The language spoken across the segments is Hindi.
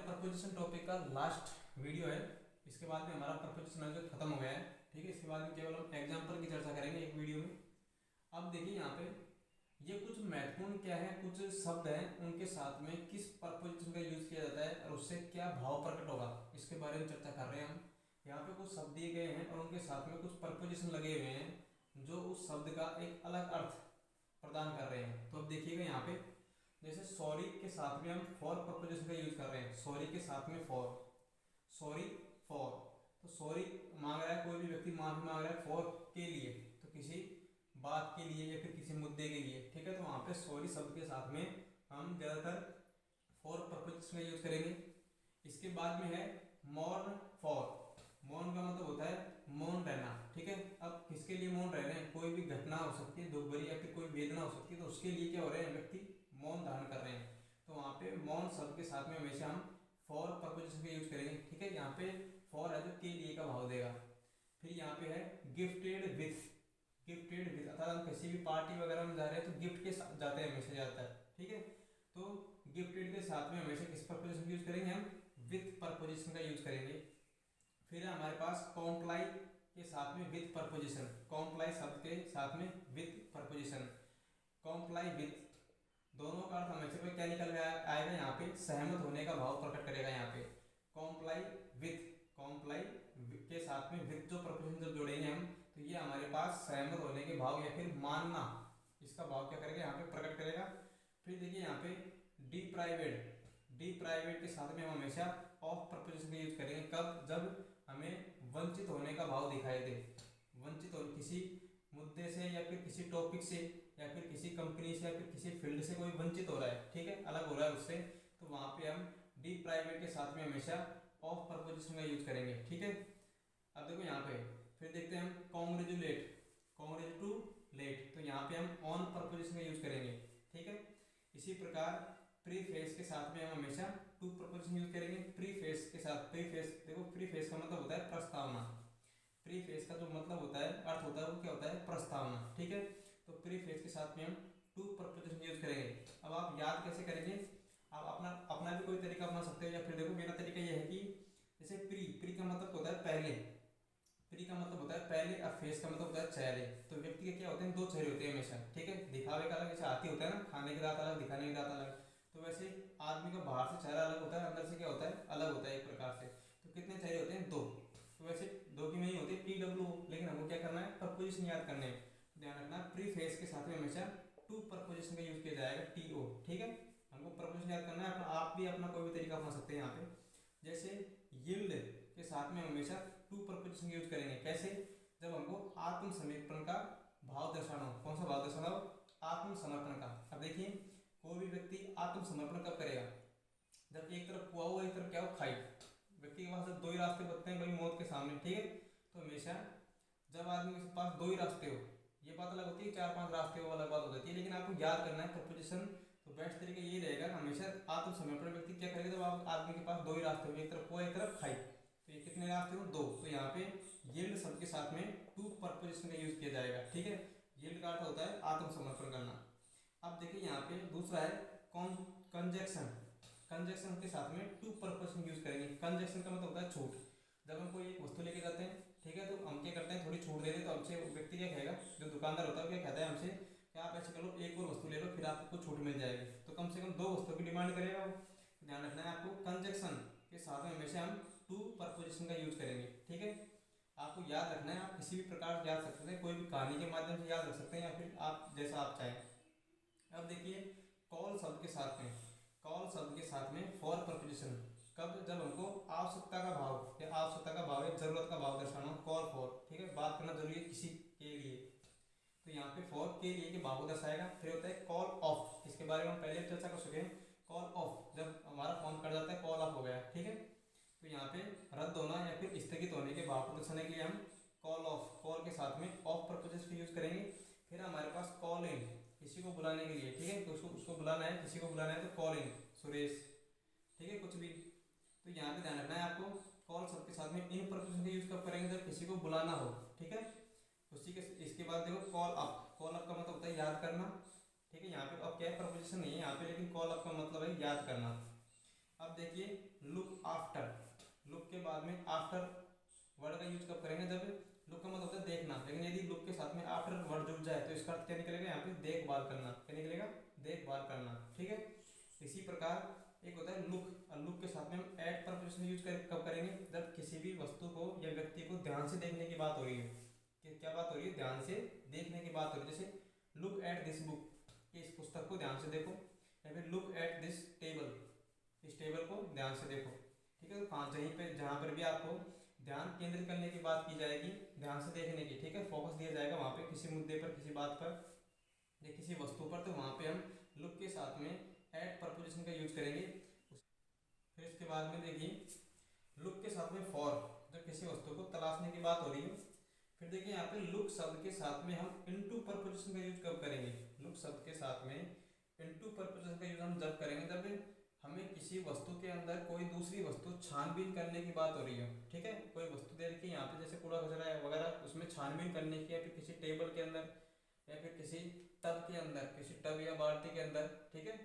प्रपोजिशन टॉपिक का लास्ट वीडियो है। इसके बाद में हमारा प्रपोजिशन जो खत्म हो गया है। ठीक है, इसके बाद में केवल हम एग्जाम्पल की चर्चा करेंगे एक वीडियो में। अब देखिए यहाँ पे ये कुछ महत्वपूर्ण क्या है, कुछ शब्द हैं, उनके साथ में किस प्रपोजिशन का यूज किया जाता है और उससे क्या भाव प्रकट होगा, इसके बारे में चर्चा कर रहे हैं हम। यहाँ पे कुछ शब्द दिए गए हैं और उनके साथ में कुछ प्रपोजिशन लगे हुए हैं जो उस शब्द का एक अलग अर्थ प्रदान कर रहे हैं। तो अब देखिएगा यहाँ पे जैसे सॉरी के साथ में हम फॉर प्रपोजिशन का यूज कर रहे हैं। सॉरी के साथ में फॉर, सॉरी फॉर, तो सॉरी मांग रहा है, कोई भी व्यक्ति माफी मांग रहा है फॉर के लिए, तो किसी बात के लिए या फिर किसी मुद्दे के लिए। ठीक है, तो वहां पे सॉरी शब्द के साथ में हम ज्यादातर फॉर प्रपोजिशन का यूज करेंगे। इसके बाद में है मॉर्न फॉर। मौन का मतलब होता है मौन रहना। ठीक है, अब किसके लिए मौन रह रहे हैं, कोई भी घटना हो सकती है दुख भरी या फिर कोई वेदना हो सकती है, तो उसके लिए क्या हो रहे हैं, व्यक्ति मौन धारण कर रहे हैं। तो वहां पे मौन शब्द के साथ में हमेशा हम फॉर प्रपोजिशन का यूज करेंगे। ठीक है, यहाँ पे फॉर है जो के लिए का भाव देगा। फिर यहाँ पे है गिफ्टेड विथ। गिफ्टेड विथ अर्थात हम किसी भी पार्टी वगैरह में जा रहे हैं तो गिफ्ट के साथ जाते हैं हमेशा जाता है। ठीक है, तो गिफ्टेड के साथ में हमेशा किस प्रपोजिशन यूज करेंगे, हम विथ प्रपोजिशन का यूज करेंगे। फिर हमारे पास कॉम्प्लाई के साथ में विथ प्रपोजिशन। कॉम्प्लाई शब्द के साथ में विथ प्रपोजिशन। कॉम्प्लाई विथ दोनों का अर्थ हमेशा पे क्या निकल आएगा, यहाँ पे सहमत होने का भाव प्रकट करेगा। यहाँ पे कॉम्प्लाई विथ, कॉम्प्लाई के साथ में विथ जो प्रपोजिशन जब जोड़ेंगे हम, तो ये हमारे पास सहमत होने के भाव या फिर मानना, इसका भाव क्या करेगा यहाँ पे प्रकट करेगा। फिर देखिए यहाँ पे डिप्राइवेट। डिप्राइवेट के साथ में हम हमेशा ऑफ प्रपोजिशन का यूज करेंगे। कब, जब हमें वंचित होने का भाव दिखाई दे। वंचित हो किसी मुद्दे से या फिर किसी टॉपिक से या फिर किसी कंपनी से या फिर किसी फील्ड से कोई वंचित हो रहा है, ठीक है, अलग हो रहा है उससे, तो वहां पे हम डिप्राइवेट के साथ में हमेशा ऑफ प्रपोजिशन का यूज करेंगे। ठीक है, अब देखो यहाँ पे फिर देखते हैं हम कॉन्ग्रेचुलेट। कॉन्ग्रेचुलेट, तो यहाँ पे हम ऑन प्रपोजिशन का यूज करेंगे। ठीक है, इसी प्रकार प्रीफेस के साथ में हम हमेशा टू प्रपोजिशन यूज करेंगे। प्रीफेस के साथ, प्रीफेस देखो, प्रीफेस का मतलब होता है प्रस्तावना। प्रीफेस का जो मतलब होता है, अर्थ होता है, वो क्या होता है, प्रस्तावना। ठीक है, तो प्रीफेस के साथ में हम टू प्रपोजिशन यूज करेंगे। अब आप याद कैसे करेंगे, आप अपना अपना भी कोई तरीका अपना सकते हो, या फिर देखो मेरा तरीका यह है कि जैसे प्री, प्री का मतलब होता है पहले, प्री का मतलब होता है पहले, और फेस का मतलब होता है चेहरे। तो व्यक्ति के क्या होते हैं, दो चेहरे होते हैं हमेशा। ठीक है, दिखावे का अलग, जैसे हाथी होता है ना, खाने के दांत अलग, दिखाने के दांत अलग, तो वैसे आदमी का बाहर से चेहरा अलग होता है, अंदर से क्या होता है, अलग होता है एक प्रकार से। तो कितने चेहरे होते हैं, दो। तो वैसे दो की नहीं होती, TW, लेकिन हमको क्या करना है, प्रपोजिशन याद करने हैं। ध्यान रखना, प्री फेस के साथ में हमेशा टू प्रपोजिशन का यूज किया जाएगा, TO। ठीक है, हमको प्रपोजिशन याद करना है। आप भी अपना कोई भी तरीका अपना सकते हैं यहाँ पे। जैसे यील्ड के साथ में हमेशा टू प्रपोजिशन यूज करेंगे। कैसे, जब हमको आत्मसमर्पण का भाव दर्शाना हो। कौन सा भाव दर्शाना हो, आत्मसमर्पण का। अब देखिए कोई भी व्यक्ति आत्मसमर्पण कब करेगा, जब एक तरफ कुआ हो एक तरफ क्या हो, खाई। व्यक्ति के पास जब दो ही रास्ते बचते हैं भाई मौत के सामने। ठीक है, तो हमेशा जब आदमी के पास दो ही रास्ते हो, ये बात अलग होती है, चार पांच रास्ते हो अलग बात हो जाती है, लेकिन आपको याद करना है प्रपोजिशन। तो बेस्ट तरीका ये रहेगा, हमेशा आत्मसमर्पण व्यक्ति क्या करेगा, जब आप आदमी के पास दो ही रास्ते हो, एक तरफ कुआ एक तरफ खाई, तो ये कितने रास्ते हो, दो। तो यहाँ पे यील्ड शब्द के साथ में टू प्रपोजिशन का यूज किया जाएगा। ठीक है, यील्ड का अर्थ होता है आत्मसमर्पण करना। अब देखिए यहाँ पे दूसरा है कंजक्शन। कंजक्शन के साथ में टू प्रपोजिशन यूज करेंगे। कंजक्शन का मतलब होता है छूट। जब हम कोई एक वस्तु लेके जाते हैं, ठीक है, तो हम क्या करते हैं, थोड़ी छूट दे दें, तो हमसे व्यक्ति क्या कहेगा, जो दुकानदार होता है क्या कहता है हमसे, कि आप ऐसे करो, एक और वस्तु ले लो, फिर आपको छूट मिल जाएगी। तो कम से कम दो वस्तुओं की डिमांड करेगा वो। ध्यान रखना है आपको, कंजक्शन के साथ में हमेशा हम टू प्रपोजिशन का यूज करेंगे। ठीक है, आपको याद रखना है, आप किसी भी प्रकार से याद रख सकते हैं, कोई भी कहानी के माध्यम से याद रख सकते हैं, या फिर आप जैसा आप चाहें। अब देखिए कॉल शब्द के साथ में, कॉल शब्द के साथ में फॉर प्रपोजिशन। कब, जब हमको आवश्यकता का भाव या आवश्यकता का भाव या जरूरत का भाव दर्शाना हो, कॉल फॉर। ठीक है, बात करना जरूरी है किसी के लिए, तो यहाँ पे फॉर के लिए के भाव को दर्शाएगा। फिर होता है कॉल ऑफ, इसके बारे में हम पहले चर्चा कर चुके हैं। कॉल ऑफ, जब हमारा फोन कट जाता है, कॉल ऑफ हो गया। ठीक है, तो यहाँ पे रद्द होना या फिर स्थगित होने के भाव को दर्शाने के लिए हम कॉल ऑफ, कॉल के साथ में ऑफ प्रपोजिशन यूज करेंगे। फिर हमारे पास कॉल इन, किसी को बुलाने के लिए। ठीक है, तो उसको बुलाना है, किसी को बुलाना है, तो कॉल इन सुरेश। ठीक है, कुछ भी। तो यहाँ पे ध्यान रखना है आपको, कॉल शब्द के साथ में इन प्रपोजिशन का यूज कब करेंगे, जब किसी को बुलाना हो। ठीक है, उसी के इसके बाद देखो कॉल अप। कॉल अप का मतलब होता है याद करना। ठीक है, यहाँ पे अब क्या है, प्रपोजिशन नहीं है यहाँ पे, लेकिन कॉल अप का मतलब है याद करना। अब देखिए लुक। का यूज कब करेंगे, जब लुक का मतलब होता है देखना, लेकिन यदि लुक के साथ में आफ्टर वर्ड जुड़ जाए तो इसका अर्थ क्या निकलेगा यहाँ पे, देखभाल करना। क्या निकलेगा, देखभाल करना। ठीक है, इसी प्रकार एक होता है लुक, और लुक के साथ में हम एट प्रपोजिशन यूज कब करेंगे, जब किसी भी वस्तु को या व्यक्ति को ध्यान से देखने की बात हो रही है। कि क्या बात हो रही है, ध्यान से देखने की बात हो रही है। जैसे लुक एट दिस बुक, इस पुस्तक को ध्यान से देखो, या फिर लुक एट दिस टेबल, इस टेबल को ध्यान से देखो। ठीक है, तो कहीं पे जहाँ पर भी आपको ध्यान केंद्रित करने की बात की जाएगी, ध्यान से देखने की, ठीक है, फोकस दिया जाएगा वहाँ पे किसी मुद्दे पर, किसी बात पर या किसी वस्तु पर, तो वहाँ पे हम लुक के साथ में एट प्रपोजिशन का यूज करेंगे। फिर इसके बाद में देखिए लुक के साथ में फॉर, जब किसी वस्तु को तलाशने की बात हो रही है। फिर देखिए यहाँ पे लुक शब्द के साथ में हम इनटू प्रपोजिशन का यूज कब करेंगे, लुक शब्द के साथ में इनटू प्रपोजिशन का यूज हम जब करेंगे जब हमें किसी वस्तु के अंदर कोई दूसरी वस्तु छानबीन करने की बात हो रही है। ठीक है, कोई वस्तु दे रखी है यहाँ पे, जैसे कूड़ा कचरा है वगैरह, उसमें छानबीन करने की, या फिर किसी टेबल के अंदर, या फिर किसी टब के अंदर, किसी टब या बाल्टी के अंदर, ठीक है,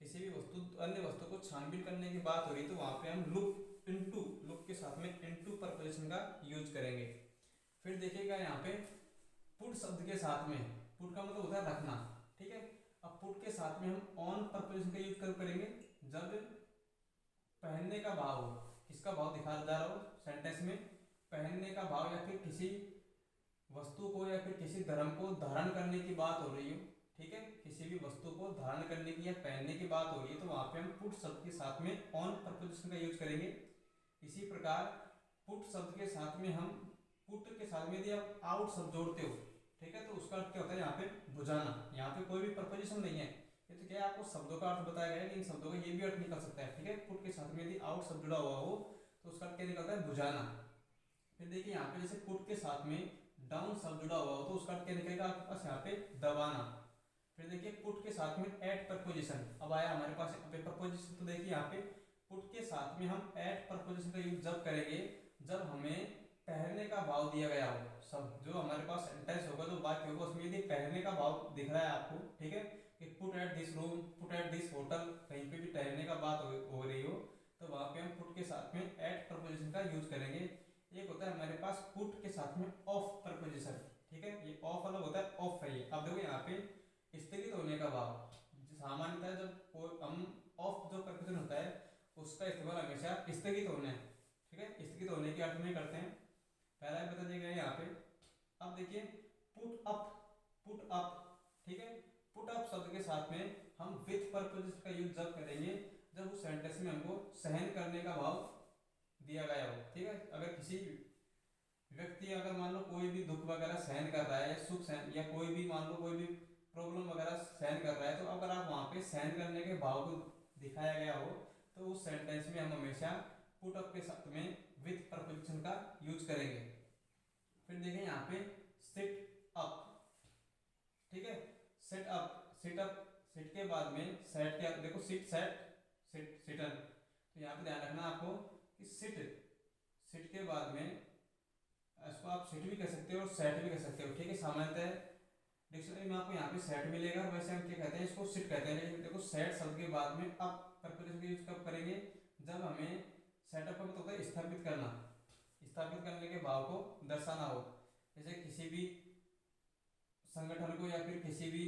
किसी भी वस्तु अन्य वस्तु को छानबीन करने की बात हो रही है, तो वहाँ पे हम लुक इनटू, लुक के साथ में इनटू प्रपोजिशन का यूज करेंगे। फिर देखिएगा यहाँ पे पुट शब्द के साथ में, पुट का मतलब होता है रखना। ठीक है, अब पुट के साथ में हम ऑन प्रपोजिशन का यूज कब करेंगे, जब पहनने का भाव हो, किसका भाव दिखा जा रहा हो सेंटेंस में, पहनने का भाव, या फिर किसी वस्तु को या फिर किसी धर्म को धारण करने की बात हो रही हो। ठीक है, किसी भी वस्तु को धारण करने की या पहनने की बात हो रही है, तो वहां पे हम पुट शब्द के साथ में ऑन प्रपोजिशन का यूज करेंगे। इसी प्रकार पुट शब्द के साथ में हम, पुट के साथ में यदि आप आउट शब्द जोड़ते हो, ठीक है, तो उसका अर्थ क्या होता है यहाँ पे, बुझाना। यहाँ पे कोई भी प्रपोजिशन नहीं है, ये तो क्या है, आपको शब्दों का अर्थ बताया गया है, इन शब्दों का ये भी अर्थ निकल सकता है। ठीक है, पुट के साथ में यदि आउट शब्द जुड़ा हुआ हो तो उसका अर्थ क्या निकलता है, बुझाना। फिर देखिए यहाँ पे जैसे पुट के साथ में डाउन शब्द जुड़ा हुआ हो तो उसका अर्थ क्या निकलेगा आपके पास, यहाँ पे दबाना। फिर देखिए पुट के साथ में एट प्रपोजिशन, अब आया हमारे पास यहाँ पे प्रपोजिशन, तो देखिए यहाँ पे पुट के साथ में हम एट प्रपोजिशन का यूज जब करेंगे जब हमें पहनने का भाव दिया गया हो। सब जो हमारे पास सेंटेंस होगा, जो वाक्य होगा, उसमें यदि पहनने का भाव दिख रहा है आपको, ठीक है, कि put at this room, put at this hotel, कहीं पे भी ठहरने का बात हो रही हो, तो वहां पे हम पुट के साथ में एट प्रपोजिशन का यूज करेंगे। एक होता है हमारे पास पुट के साथ में ऑफ प्रपोजिशन। ठीक है, ये ऑफ अलग होता है, ऑफ है ये। अब देखो यहाँ पे स्थगित होने का भाव, सामान्यतः जब हम ऑफ जो प्रपोजिशन होता है उसका इस्तेमाल हमेशा स्थगित होने, ठीक है, स्थगित होने के अर्थ में करते हैं। पहला बता दिया गया यहाँ पे। अब देखिए पुट अप, पुट अप, ठीक है, पुट अप शब्द के साथ में हम विथ प्रपोजिशन का यूज जब करेंगे जब उस सेंटेंस में हमको सहन करने का भाव दिया गया हो। ठीक है, अगर किसी व्यक्ति, अगर मान लो कोई भी दुख वगैरह सहन कर रहा है, सुख सहन, या कोई भी मान लो कोई भी प्रॉब्लम वगैरह सहन कर रहा है, तो अगर आप वहाँ पे सहन करने के भाव को दिखाया गया हो तो उस सेंटेंस में हम हमेशा पुट अप के साथ में विथ प्रपोजिशन का यूज करेंगे। फिर देखें यहाँ पे सिट अप, ठीक है, sit up, sit up, sit के बाद में सेट के, देखो सिट सेट सिट सिटन, तो यहाँ पे ध्यान रखना आपको कि सिट, सिट के बाद में इसको आप सिट भी कह सकते हो और सेट भी कह सकते हो। ठीक है, सामान्यतः डिक्शनरी में आपको यहाँ पे सेट मिलेगा, वैसे हम क्या कहते हैं, इसको सिट कहते हैं। लेकिन देखो सेट शब्द के बाद में अप प्रपोजिशन का यूज कब करेंगे, जब हमें सेटअप का मतलब होता है स्थापित करना, स्थापित करने के भाव को दर्शाना हो। जैसे किसी भी संगठन को या फिर किसी भी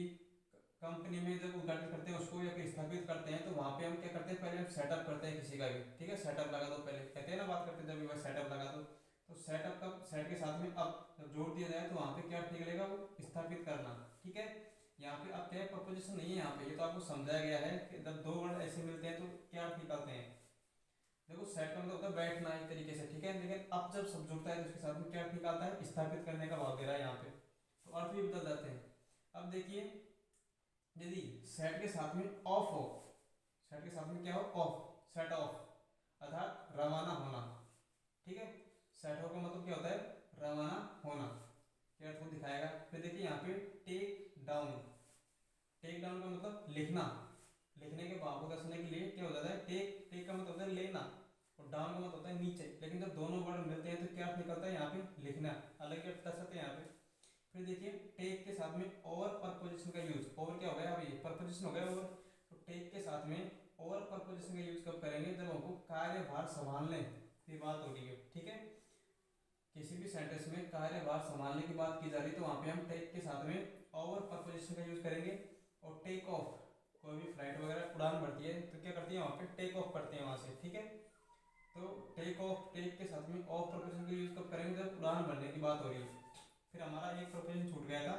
कंपनी में जब उद्घाटन करते हैं उसको या फिर स्थापित करते हैं, तो वहाँ पे हम क्या करते हैं, पहले हम सेटअप करते हैं किसी का भी। ठीक है, सेटअप लगा दो, पहले कहते हैं ना, बात करते हैं जब भी सेटअप लगा दो, तो सेटअप का सेट के साथ में अब जब जोड़ दिया जाए तो वहाँ पे क्या निकलेगा, वो स्थापित करना। ठीक है, यहाँ पे अब क्या प्रपोजिशन नहीं है, यहाँ पे ये तो आपको समझाया गया है कि जब दो वर्ड ऐसे मिलते हैं तो क्या निकालते हैं। देखो सेट का मतलब होता है बैठना एक तरीके से, ठीक है, लेकिन अब जब सब जुड़ता है तो उसके साथ में क्या निकालता है, स्थापित करने का भाव दे रहा है यहाँ पे, तो अर्थ भी बदल जाते हैं। अब देखिए यदि सेट के साथ में ऑफ हो, सेट के साथ में क्या हो, ऑफ, सेट ऑफ अर्थात रवाना होना। ठीक है, सेट ऑफ का मतलब क्या होता है, रवाना होना, क्या अर्थ को दिखाएगा। फिर देखिए यहाँ पे टेक डाउन, टेक डाउन का मतलब लिखना, लिखने के भाव को दर्शाने के लिए क्या हो जाता है, टेक, टेक का मतलब होता है लेना और डाउन का मतलब होता है नीचे, लेकिन जब दोनों वर्ड मिलते हैं तो क्या निकलता है यहाँ पे, लिखना, अलग अर्थ दर्शाते हैं यहाँ पे। फिर देखिए टेक के साथ में ओवर प्रपोजिशन का यूज, ओवर क्या हो गया, अब ये प्रपोजिशन हो गया ओवर, तो टेक के साथ में ओवर प्रपोजिशन का यूज कब करेंगे, जब हमको कार्यभार संभालने की बात हो रही है। ठीक है, किसी भी सेंटेंस में कार्यभार संभालने की बात की जा रही है तो वहाँ पे हम टेक के साथ में ओवर प्रपोजिशन का यूज करेंगे। और टेक ऑफ, कोई भी फ्लाइट वगैरह उड़ान भरती है तो क्या करती है वहाँ पे टेक ऑफ करते हैं वहाँ से, ठीक है। तो टेक ऑफ, टेक के साथ में ऑफ प्रपोजिशन का यूज कब करेंगे, जब उड़ान भरने की बात हो रही है। फिर हमारा एक प्रपोजिशन छूट गया था,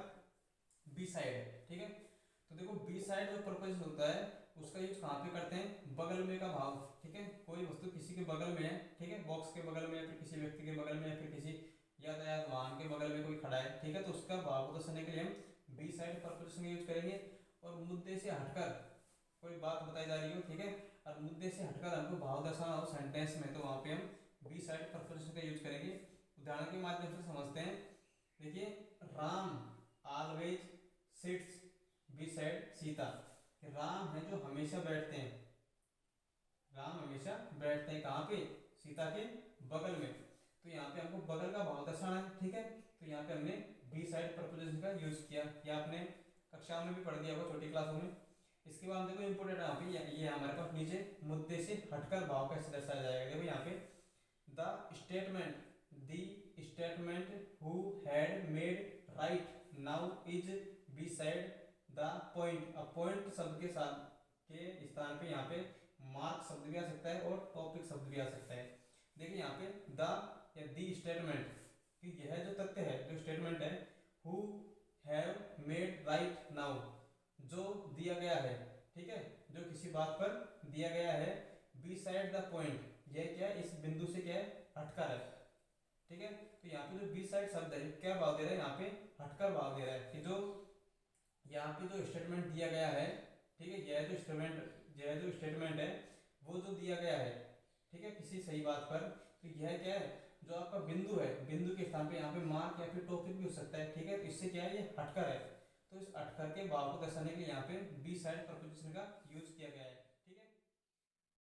बी साइड, ठीक है। तो देखो बी साइड जो प्रपोजिशन होता है उसका यूज कहाँ पे करते हैं, बगल में का भाव, ठीक है। कोई वस्तु किसी के बगल में है, ठीक है, बॉक्स के बगल में या फिर किसी व्यक्ति के बगल में या फिर किसी यातायात वाहन के बगल में कोई खड़ा है, ठीक है, तो उसका भाव को दर्शाने के लिए हम बी साइड प्रपोजिशन का यूज करेंगे। और मुद्दे से हटकर कोई बात बताई जा रही हो, ठीक है, और मुद्दे से हटकर हमको भाव दर्शाना हो सेंटेंस में, तो वहाँ पे हम बी साइड प्रपोजिशन का यूज करेंगे। उदाहरण के माध्यम से समझते हैं। देखिए, Ram always sits beside Sita, Ram है जो हमेशा बैठते हैं, राम हमेशा बैठते हैं कहाँ पे, सीता के बगल में। तो यहाँ पे हमको बगल का भाव दर्शाना है, ठीक है। तो यहाँ पे हमने बी साइड प्रपोजिशन का यूज किया, या आपने कक्षा में भी पढ़ दिया होगा छोटी क्लासों में। इसके बाद देखो इंपोर्टेंट यहाँ पे ये हमारे पास नीचे मुद्दे से हटकर भाव कैसे दर्शाया जाएगा। देखो यहाँ पे the statement who had made right now is beside the point. अब पॉइंट शब्द के साथ के स्थान पे यहाँ पे मार्क शब्द भी आ सकता है और टॉपिक शब्द भी आ सकता है। देखिए यहाँ पे द या दी स्टेटमेंट, कि यह जो तथ्य है, जो स्टेटमेंट है, who have made right now, जो दिया गया है, ठीक है, जो किसी बात पर दिया गया है, बिसाइड द पॉइंट, यह क्या है, इस बिंदु से क्या है, हटकर है, ठीक है। तो यहाँ पे जो बी साइड शब्द है क्या भाव दे रहा है, यहाँ पे हटकर भाव दे रहा है, कि जो यहाँ पे जो स्टेटमेंट दिया गया है, ठीक है, यह जो स्टेटमेंट है वो जो दिया गया है, ठीक है, किसी सही बात पर, तो यह क्या है, जो आपका बिंदु है, बिंदु के स्थान पे यहाँ पे मार्क या फिर टॉपिक भी हो सकता है, ठीक है। तो इससे क्या है, ये हटकर है। तो इस हटकर के भाव को दर्शाने के लिए यहाँ पे बी साइड प्रपोजिशन का यूज किया गया है।